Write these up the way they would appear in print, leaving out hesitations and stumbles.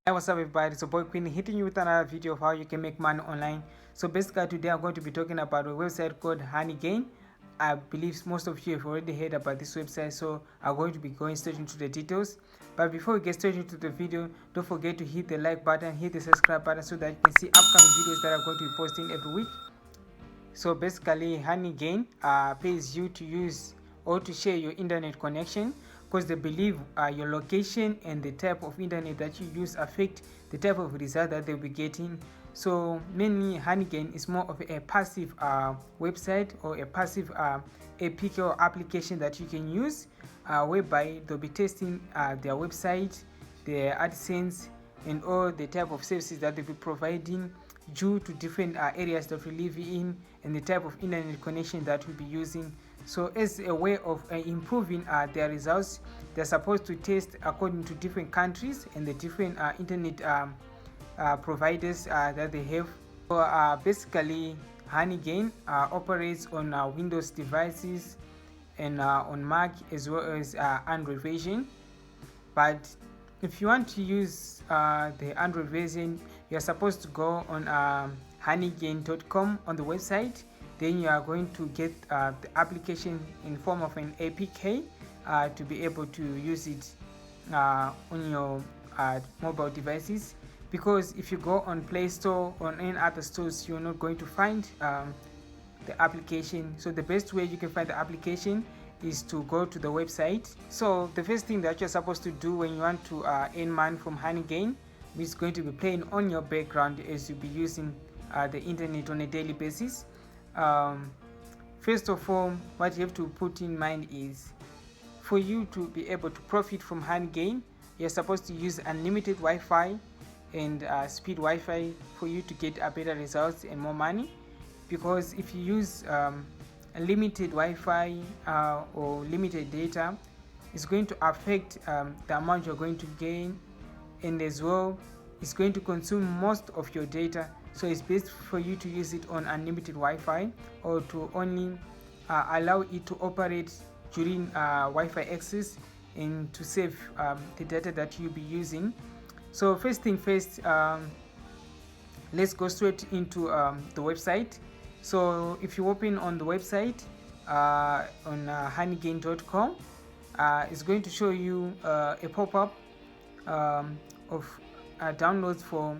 Hey, what's up everybody, it's your boy Quentin hitting you with another video of how you can make money online. So basically today I'm going to be talking about a website called Honeygain. I believe most of you have already heard about this website, so I'm going to be going straight into the details. But before we get straight into the video, don't forget to hit the like button, hit the subscribe button so that you can see upcoming videos that I'm going to be posting every week. So basically Honeygain pays you to use or to share your internet connection, because they believe your location and the type of internet that you use affect the type of result that they'll be getting. So mainly Honeygain is more of a passive website or a passive APK or application that you can use, whereby they'll be testing their website, their AdSense, and all the type of services that they'll be providing due to different areas that we live in and the type of internet connection that we'll be using. So as a way of improving their results, they're supposed to test according to different countries and the different internet providers that they have. So basically Honeygain operates on Windows devices and on Mac as well as Android version. But if you want to use the Android version, you're supposed to go on honeygain.com on the website. Then you are going to get the application in form of an APK to be able to use it on your mobile devices. Because if you go on Play Store or any other stores, you're not going to find the application. So the best way you can find the application is to go to the website. So the first thing that you're supposed to do when you want to earn money from Honeygain is going to be playing on your background as you'll be using the internet on a daily basis. First of all, what you have to put in mind is, for you to be able to profit from Honeygain, you're supposed to use unlimited Wi-Fi and speed Wi-Fi for you to get better results and more money. Because if you use limited Wi-Fi or limited data, it's going to affect the amount you're going to gain, and as well it's going to consume most of your data. So it's best for you to use it on unlimited Wi-Fi, or to only allow it to operate during Wi-Fi access and to save the data that you'll be using. So first thing first, let's go straight into the website. So if you open on the website on honeygain.com, it's going to show you a pop-up of downloads for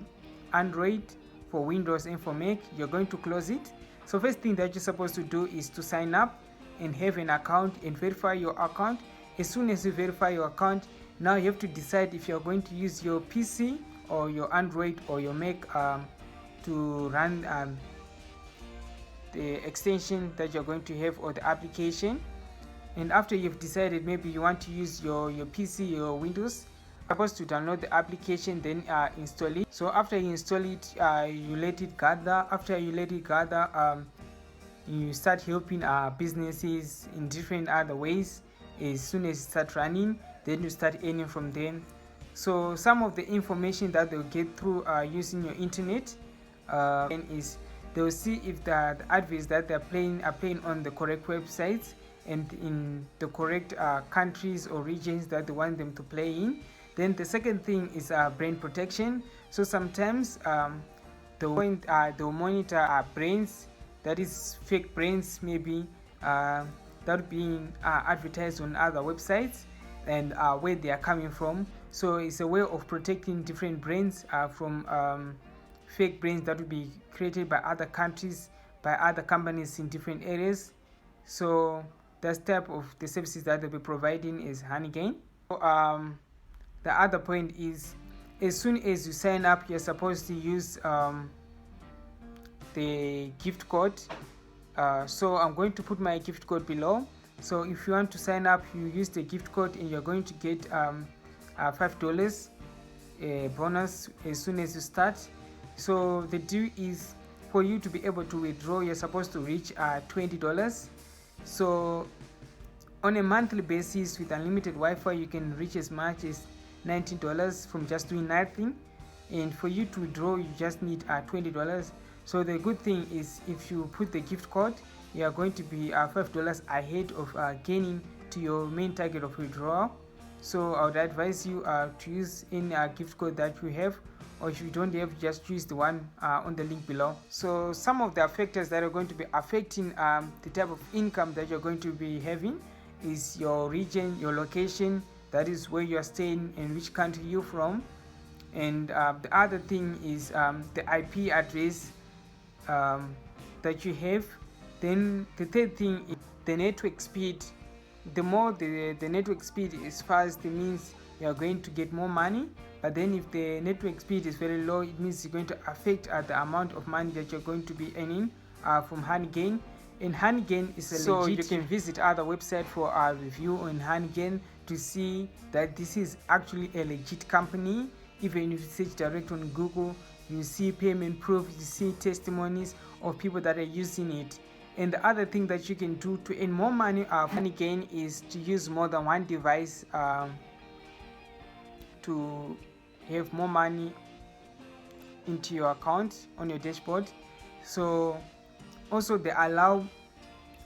Android, for Windows, and for Mac. You're going to close it. So first thing that you're supposed to do is to sign up and have an account and verify your account. As soon as you verify your account, now you have to decide if you're going to use your PC or your Android or your Mac to run the extension that you're going to have, or the application. And after you've decided maybe you want to use your PC or Windows, you're supposed to download the application, then install it. So after you install it, you let it gather. After you let it gather, you start helping businesses in different other ways. As soon as you start running, then you start earning from them. So some of the information that they'll get through using your internet is they'll see if the adverts that they're playing are playing on the correct websites and in the correct countries or regions that they want them to play in. Then the second thing is brand protection. So sometimes they'll monitor brands, that is fake brands maybe, that are being advertised on other websites, and where they are coming from. So it's a way of protecting different brands from fake brands that will be created by other countries, by other companies in different areas. So that's type of the services that they'll be providing is Honeygain. So, the other point is, as soon as you sign up, you're supposed to use the gift code. So I'm going to put my gift code below. So if you want to sign up, you use the gift code and you're going to get $5 bonus as soon as you start. So the deal is, for you to be able to withdraw, you're supposed to reach $20. So on a monthly basis with unlimited Wi-Fi, you can reach as much as $19 from just doing nothing. And for you to withdraw, you just need $20. So the good thing is, if you put the gift code, you are going to be $5 ahead of gaining to your main target of withdrawal. So I would advise you to use any gift code that you have, or if you don't have, just choose the one on the link below. So some of the factors that are going to be affecting the type of income that you're going to be having is your region, your location, that is where you're staying and which country you're from. And the other thing is the IP address that you have. Then the third thing is the network speed. The more the network speed is fast, it means you're going to get more money. But then if the network speed is very low, it means it's going to affect the amount of money that you're going to be earning from Honeygain. And Honeygain is a legit. So you can visit other website for a review on Honeygain to see that this is actually a legit company. Even if you search direct on Google, you see payment proof, you see testimonies of people that are using it. And the other thing that you can do to earn more money from Honeygain is to use more than one device to have more money into your account on your dashboard. So also they allow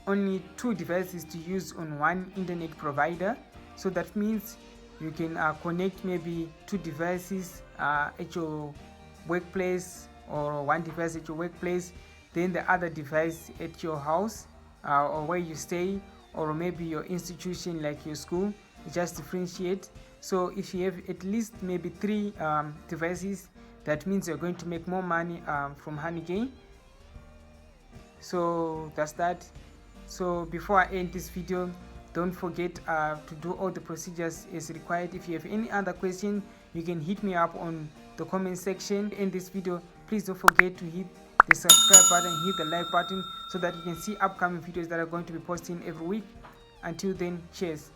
only 2 devices to use on one internet provider. So that means you can connect maybe 2 devices at your workplace, or 1 device at your workplace, then the other device at your house or where you stay, or maybe your institution like your school. Just differentiate. So if you have at least maybe 3 devices, that means you're going to make more money from Honeygain. So that's that. So before I end this video, don't forget to do all the procedures as required. If you have any other question, you can hit me up on the comment section. In this video, please don't forget to hit the subscribe button, hit the like button, so that you can see upcoming videos that are going to be posting every week. Until then, cheers.